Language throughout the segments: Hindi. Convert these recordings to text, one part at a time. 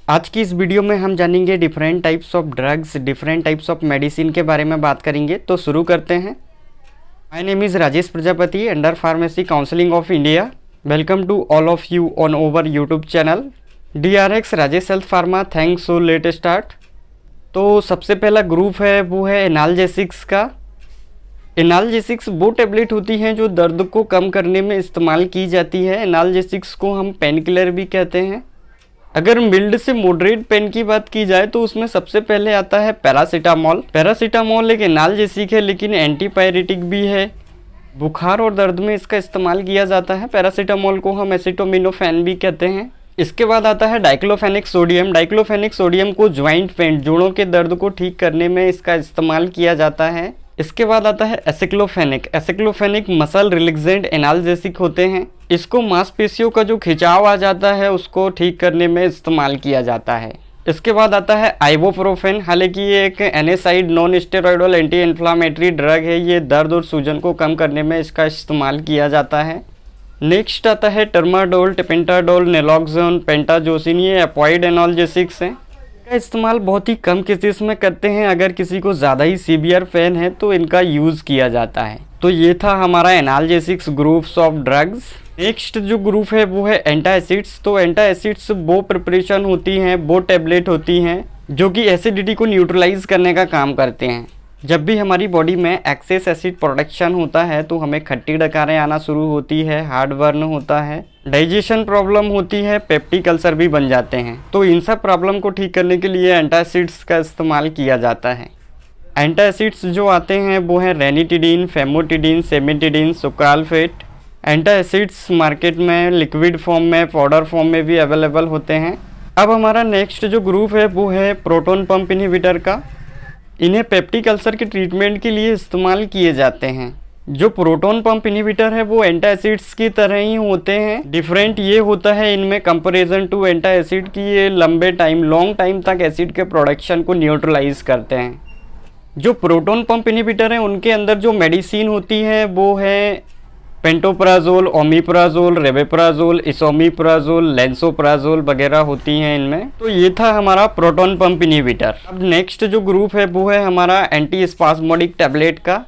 आज की इस वीडियो में हम जानेंगे different types of drugs, different types of medicine के बारे में बात करेंगे। तो शुरू करते हैं। My name is Rajesh Prajapati, under pharmacy counselling of India. Welcome to all of you on our YouTube channel DRX Rajesh health pharma. Thanks. So let start. तो सबसे पहला ग्रुप है वो है एनाल्जेसिक्स का। एनाल्जेसिक्स वो टेबलेट होती हैं जो दर्द को कम करने में इस्तेमाल की जाती है। एनाल्जेसिक्स को हम पेन किलर भी कहते हैं। अगर मिल्ड से मॉडरेट पेन की बात की जाए तो उसमें सबसे पहले आता है पैरासीटामोल। पैरासीटामोल एक एनाल्जेसिक है लेकिन एंटीपायरेटिक भी है। बुखार और दर्द में इसका इस्तेमाल किया जाता है। पैरासीटामोल को हम एसिटामिनोफेन भी कहते हैं। इसके बाद आता है डाइक्लोफेनिक सोडियम। डाइक्लोफेनिक सोडियम को ज्वाइंट पेन, जोड़ों के दर्द को ठीक करने में इसका इस्तेमाल किया जाता है। इसके बाद आता है aceclofenac. Aceclofenac muscle relaxant analgesic होते हैं। इसको मांसपेशियों का जो खिंचाव आ जाता है उसको ठीक करने में इस्तेमाल किया जाता है। इसके बाद आता है आइबोप्रोफेन। हालांकि ये एक NSAID non steroidal anti inflammatory drug है। ये दर्द और सूजन को कम करने में इसका इस्तेमाल किया जाता है। नेक्स्ट आता है टर्माडोल, टेपेंटाडोल, नेलॉक्सोन, पेंटाजोसिन। ये एपॉइड एनाल्जेसिक्स हैं। इनका इस्तेमाल बहुत ही कम केसेस में करते हैं। अगर किसी को ज़्यादा ही सीवियर पेन है तो इनका यूज़ किया जाता है। तो ये था हमारा analgesics groups of drugs. Next जो ग्रुप है वो है एंटाएसिड्स। तो एंटाएसिड्स वो प्रिपरेशन होती हैं, वो टेबलेट होती हैं जो कि एसिडिटी को न्यूट्रलाइज करने का काम करते हैं। जब भी हमारी बॉडी में एक्सेस एसिड प्रोडक्शन होता है तो हमें खट्टी डकारें आना शुरू होती है, हार्ट बर्न होता है, डाइजेशन प्रॉब्लम होती है, पेप्टिक अल्सर भी बन जाते हैं। तो इन सब प्रॉब्लम को ठीक करने के लिए एंटाएसिड्स का इस्तेमाल किया जाता है। एंटाएसिड्स जो आते हैं वो हैं रेनिटिडीन, फेमोटिडीन, सेमिटिडीन, सुक्राल्फेट। एंटाएसिड्स मार्केट में लिक्विड फॉर्म में, पाउडर फॉर्म में भी अवेलेबल होते हैं। अब हमारा नेक्स्ट जो ग्रुप है वो है प्रोटॉन पंप इनहिबिटर का। इन्हें पेप्टिक अल्सर के ट्रीटमेंट के लिए इस्तेमाल किए जाते हैं। जो प्रोटॉन पंप इनहिबिटर है वो एंटाएसिड्स की तरह ही होते हैं। डिफरेंट ये होता है इनमें कंपैरिजन टू एंटाएसिड की ये लंबे टाइम, लॉन्ग टाइम तक एसिड के प्रोडक्शन को न्यूट्रलाइज करते हैं। जो प्रोटॉन पंप इनहिबिटर हैं उनके अंदर जो मेडिसिन होती है वो है पेंटोप्राजोल, ओमिप्राजोल, रेबेप्राजोल, इसोमिप्राजोल, लेंसोप्राजोल वगैरह होती हैं इनमें। तो ये था हमारा प्रोटॉन पंप इनहिबिटर। अब नेक्स्ट जो ग्रुप है वो है हमारा एंटी स्पास्मोडिक टैबलेट का।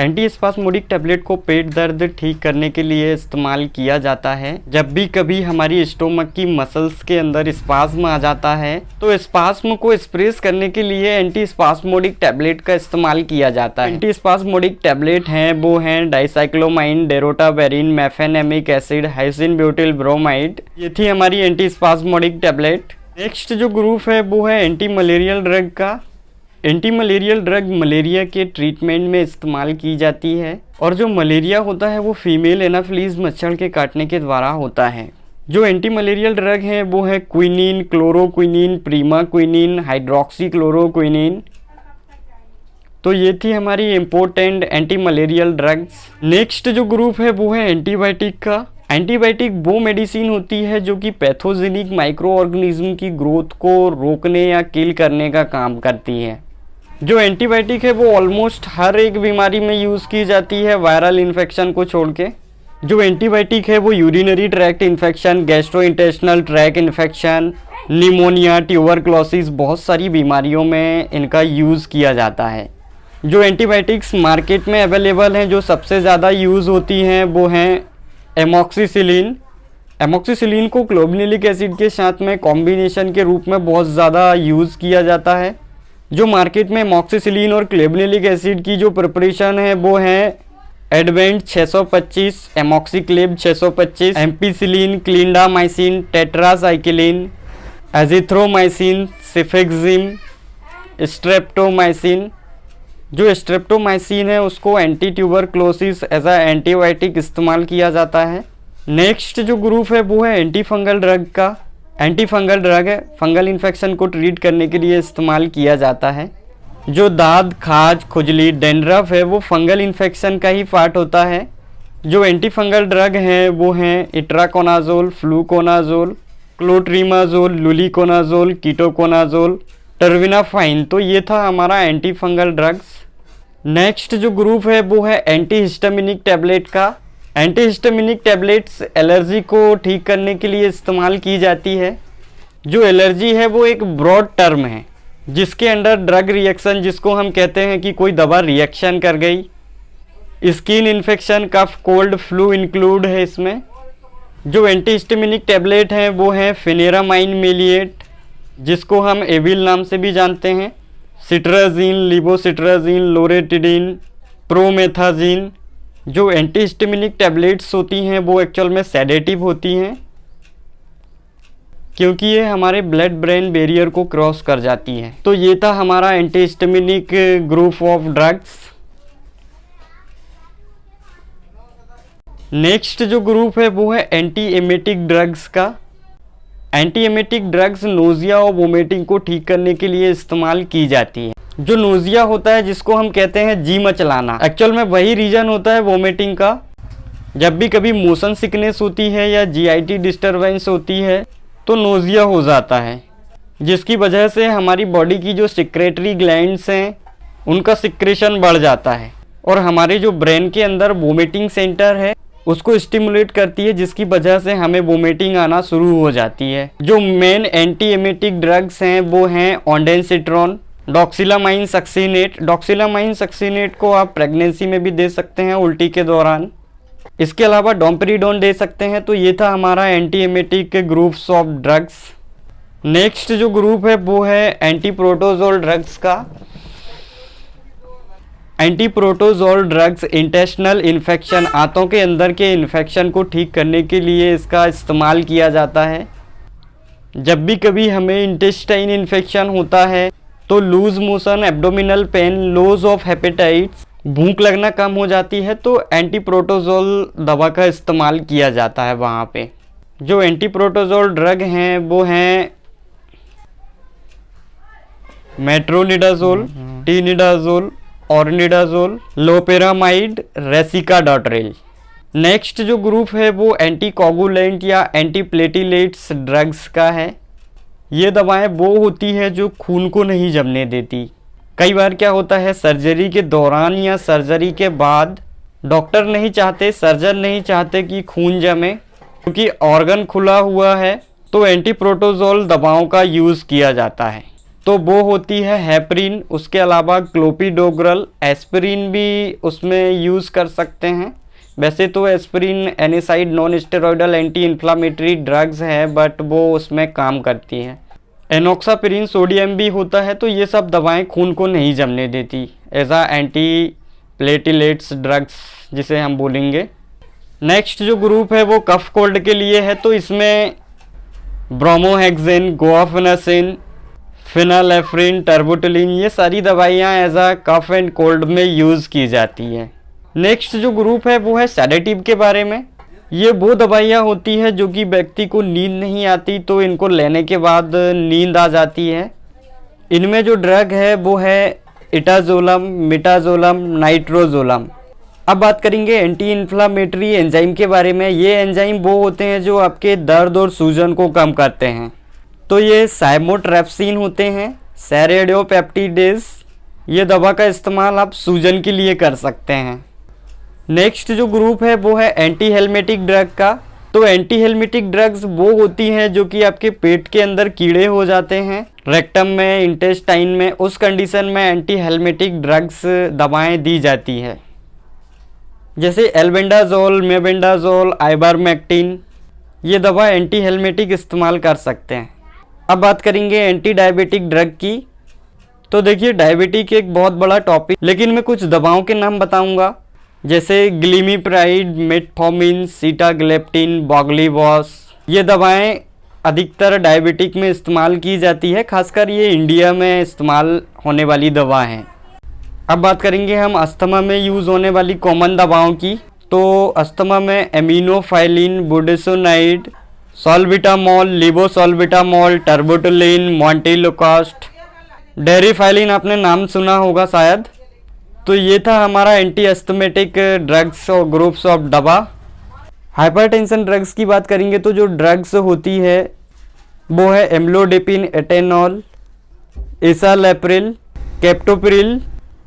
एंटी स्पास्मोडिक टैबलेट को पेट दर्द ठीक करने के लिए इस्तेमाल किया जाता है। जब भी कभी हमारी स्टोमक की मसल्स के अंदर स्पास्म आ जाता है तो स्पास्म को एक्सप्रेस करने के लिए एंटी स्पास्मोडिक टैबलेट का इस्तेमाल किया जाता है। एंटी स्पास्मोडिक टैबलेट हैं वो हैं dicyclomine, drotaverine, mefenamic acid, hyoscine butylbromide. ये थी हमारी एंटी स्पास्मोडिक टैबलेट। नेक्स्ट जो ग्रुप है वो है एंटी मलेरियल ड्रग का। एंटी मलेरियल ड्रग मलेरिया के ट्रीटमेंट में इस्तेमाल की जाती है। और जो मलेरिया होता है वो फीमेल एनाफिलीज मच्छर के काटने के द्वारा होता है। जो एंटी मलेरियल ड्रग हैं वो है क्विनीन, क्लोरोक्विनीन, प्रीमाक्विनीन, हाइड्रोक्सीक्लोरोक्विनीन। तो ये थी हमारी important anti malarial drugs. Next जो ग्रुप है वो है एंटीबायोटिक का। एंटीबायोटिक वो मेडिसिन होती है जो कि पैथोजेनिक माइक्रो ऑर्गेनिज्म की ग्रोथ को रोकने या किल करने का काम करती है। जो एंटीबायोटिक है वो ऑलमोस्ट हर एक बीमारी में यूज़ की जाती है, वायरल इन्फेक्शन को छोड़ के। जो एंटीबायोटिक है वो urinary tract infection, gastrointestinal tract infection, pneumonia, tuberculosis, बहुत सारी बीमारियों में इनका यूज़ किया जाता है। जो एंटीबायोटिक्स मार्केट में अवेलेबल हैं जो सबसे ज़्यादा यूज़ होती हैं वो हैं एमॉक्सिसिलिन। एमॉक्सिसिलिन को क्लोबेनिलिक एसिड के साथ में कॉम्बिनेशन के रूप में बहुत ज़्यादा यूज़ किया जाता है। जो मार्केट में एमॉक्सिसिलिन और क्लोबेनिलिक एसिड की जो प्रिपरेशन है वो है advent 625, एमॉक्सीक्लेब 625, ampicillin, clindamycin, tetracycline, azithromycin, cefixime, streptomycin. जो स्ट्रेप्टोमाइसिन है उसको एंटी ट्यूबरक्लोसिस एज आ एंटीबायोटिक इस्तेमाल किया जाता है। नेक्स्ट जो ग्रुप है वो है एंटी फंगल ड्रग का। एंटी फंगल ड्रग है, फंगल इन्फेक्शन को ट्रीट करने के लिए इस्तेमाल किया जाता है। जो दाद, खाज, खुजली, डेंड्रफ है वो फंगल इन्फेक्शन का ही पार्ट होता है। जो एंटी फंगल ड्रग हैं वो हैं itraconazole, fluconazole, clotrimazole, luliconazole, ketoconazole, टर्विनाफाइन। तो ये था हमारा एंटी फंगल ड्रग्स। नेक्स्ट जो ग्रुप है वो है एंटी हिस्टामिनिक टैबलेट का। एंटीहिस्टामिनिक टैबलेट्स एलर्जी को ठीक करने के लिए इस्तेमाल की जाती है। जो एलर्जी है वो एक ब्रॉड टर्म है जिसके अंडर ड्रग रिएक्शन, जिसको हम कहते हैं कि कोई दवा रिएक्शन कर गई। स्किन इन्फेक्शन, कफ, कोल्ड, फ्लू इंक्लूड है इसमें। जो एंटीहिस्टामिनिक टैबलेट हैं वो हैं फेनेरामाइन मेलिएट, जिसको हम एविल नाम से भी जानते हैं, सिट्राजीन, लिवोसिट्राजीन, लोरेटिडिन, प्रोमेथाजीन। जो एंटीहिस्टामिनिक टैबलेट्स होती हैं वो एक्चुअल में सेडेटिव होती हैं क्योंकि ये हमारे ब्लड ब्रेन बैरियर को क्रॉस कर जाती हैं। तो ये था हमारा antihistaminic group of drugs. Next जो ग्रुप है वो है एंटी एमेटिक ड्रग्स का। एंटी एमेटिक ड्रग्स नोजिया और वोमिटिंग को ठीक करने के लिए इस्तेमाल की जाती है। जो नोजिया होता है जिसको हम कहते हैं जी मचलाना, एक्चुअल में वही रीजन होता है वोमिटिंग का। जब भी कभी मोशन सिकनेस होती है या जीआईटी डिस्टरबेंस होती है तो नोजिया हो जाता है, जिसकी वजह से हमारी बॉडी की जो सिक्रेटरी ग्लैंड्स हैं उनका सिक्रेशन बढ़ जाता है और हमारे जो ब्रेन के अंदर वोमिटिंग सेंटर है उसको स्टिमुलेट करती है, जिसकी वजह से हमें वोमिटिंग आना शुरू हो जाती है। जो मेन एंटी एमेटिक ड्रग्स हैं वो हैं ऑन्डेंसिट्रॉन, डॉक्सिलामाइन सक्सिनेट। डॉक्सिलामाइन सक्सिनेट को आप प्रेगनेंसी में भी दे सकते हैं उल्टी के दौरान। इसके अलावा डोम्पेरिडोन दे सकते हैं। तो ये था हमारा anti emetic groups of drugs. Next जो ग्रुप है वो है एंटी प्रोटोजोल ड्रग्स का। Anti protozoal drugs intestinal infection, आंतों के अंदर के इन्फेक्शन को ठीक करने के लिए इसका इस्तेमाल किया जाता है। जब भी कभी हमें इंटेस्टाइन इन्फेक्शन होता है तो loose motion, abdominal pain, loss of hepatitis, भूख लगना कम हो जाती है, तो एंटी प्रोटोजोल दवा का इस्तेमाल किया जाता है वहाँ पे। जो एंटी प्रोटोजोल ड्रग हैं वो हैं metronidazole, tinidazole, ornidazole, loperamide, racecadotril. Next जो ग्रुप है वो एंटी कोगुलेंट या एंटी प्लेटिलेट्स ड्रग्स का है। ये दवाएं वो होती है जो खून को नहीं जमने देती। कई बार क्या होता है, सर्जरी के दौरान या सर्जरी के बाद डॉक्टर नहीं चाहते, सर्जन नहीं चाहते कि खून जमे क्योंकि ऑर्गन खुला हुआ है, तो एंटी प्रोटोजोल दवाओं का यूज़ किया जाता है। तो वो होती है हेपरिन, उसके अलावा क्लोपिडोग्रल, एस्पिरिन भी उसमें यूज़ कर सकते हैं। वैसे तो aspirin NSAID non steroidal anti inflammatory drugs है बट वो उसमें काम करती है। एनोक्सापिरिन सोडियम भी होता है। तो ये सब दवाएं खून को नहीं जमने देती एज आ एंटी प्लेटिलेट्स ड्रग्स जिसे हम बोलेंगे। नेक्स्ट जो ग्रुप है वो कफ कोल्ड के लिए है। तो इसमें ब्रोमोहेक्सेन, गुआफेनासिन, फिनालेफ्रिन, टर्बोटुलिन, ये सारी दवाइयाँ as a cough and cold में यूज़ की जाती हैं। नेक्स्ट जो ग्रुप है वो है सेडेटिव के बारे में। ये वो दवाइयाँ होती है जो कि व्यक्ति को नींद नहीं आती तो इनको लेने के बाद नींद आ जाती है। इनमें जो ड्रग है वो है इटाजोलम, मिटाजोलम, नाइट्रोजोलम। अब बात करेंगे एंटी इन्फ्लामेटरी एंजाइम के बारे में। ये एंजाइम वो होते हैं जो आपके दर्द और सूजन को कम करते हैं। तो ये साइमोट्रेप्सिन होते हैं, सेरेडोपेप्टिडेज। ये दवा का इस्तेमाल आप सूजन के लिए कर सकते हैं। नेक्स्ट जो ग्रुप है वो है एंटी हेलमेटिक ड्रग का। तो एंटी हेलमेटिक ड्रग्स वो होती हैं जो कि आपके पेट के अंदर कीड़े हो जाते हैं, रेक्टम में, इंटेस्टाइन में, उस कंडीशन में एंटी हेलमेटिक ड्रग्स दवाएं दी जाती है। जैसे एल्बेंडाजोल, मेबेंडाजोल, आइबारमेक्टिन, ये दवा एंटी हेलमेटिक इस्तेमाल कर सकते हैं। अब बात करेंगे एंटी डायबिटिक ड्रग की। तो देखिए डायबिटिक एक बहुत बड़ा टॉपिक, लेकिन मैं कुछ दवाओं के नाम बताऊंगा जैसे ग्लिमिप्राइड, मेटफॉर्मिन, सीटाग्लेप्टिन, बॉगलीवॉस। ये दवाएं अधिकतर डायबिटिक में इस्तेमाल की जाती है, खासकर ये इंडिया में इस्तेमाल होने वाली दवा हैं। अब बात करेंगे हम अस्थमा में यूज़ होने वाली कॉमन दवाओं की। तो अस्थमा में एमिनोफाइलिन, बुडेसोनाइड, सॉल्बिटामोल, लिवोसॉल्बिटामोल, टर्बोटुलिन, मॉन्टेलोकास्ट, डेरिफाइलिन आपने नाम सुना होगा शायद। तो ये था हमारा एंटी अस्थमेटिक ड्रग्स और ग्रुप्स ऑफ दवा। हाइपरटेंशन ड्रग्स की बात करेंगे तो जो ड्रग्स होती है वो है एम्लोडेपिन, एटेनॉल, एसालेप्रिल, कैप्टोप्रिल,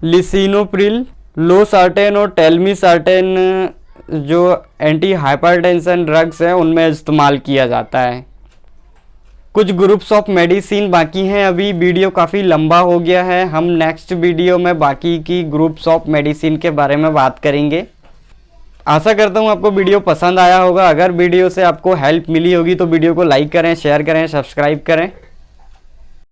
लिसिनोप्रिल, लोसार्टेन और टेलमिसार्टेन जो एंटी हाइपरटेंशन ड्रग्स हैं उनमें इस्तेमाल किया जाता है। कुछ ग्रुप्स ऑफ मेडिसिन बाकी हैं। अभी वीडियो काफ़ी लंबा हो गया है, हम नेक्स्ट वीडियो में बाकी की ग्रुप्स ऑफ मेडिसिन के बारे में बात करेंगे। आशा करता हूँ आपको वीडियो पसंद आया होगा। अगर वीडियो से आपको हेल्प मिली होगी तो वीडियो को लाइक करें, शेयर करें, सब्सक्राइब करें।